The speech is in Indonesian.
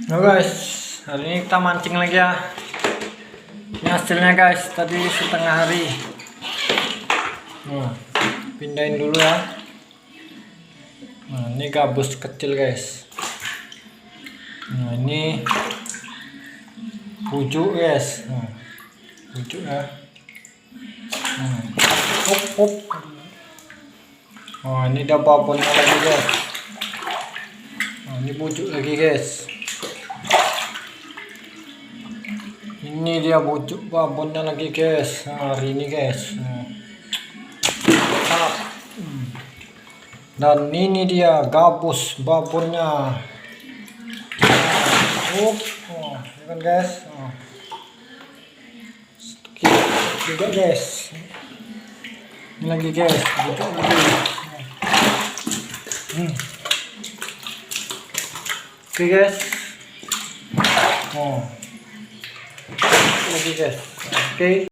Nah guys, hari ini kita mancing lagi ya. Ini hasilnya guys, tadi setengah hari. Nah, pindahin dulu ya. Nah, ini gabus kecil guys. Nah, ini pucuk guys. Nah, pucuk ya. Nah, up. Oh, ini ada babonnya lagi guys. Nah, ini pucuk lagi guys. Ini dia pucuk babonnya lagi guys. Nah, hari ini guys. Dan ini dia gabus babonnya. Oh, ya kan guys. Juga guys. Ini lagi guys. Juga lagi. Oke guys. Lagi guys. Oke.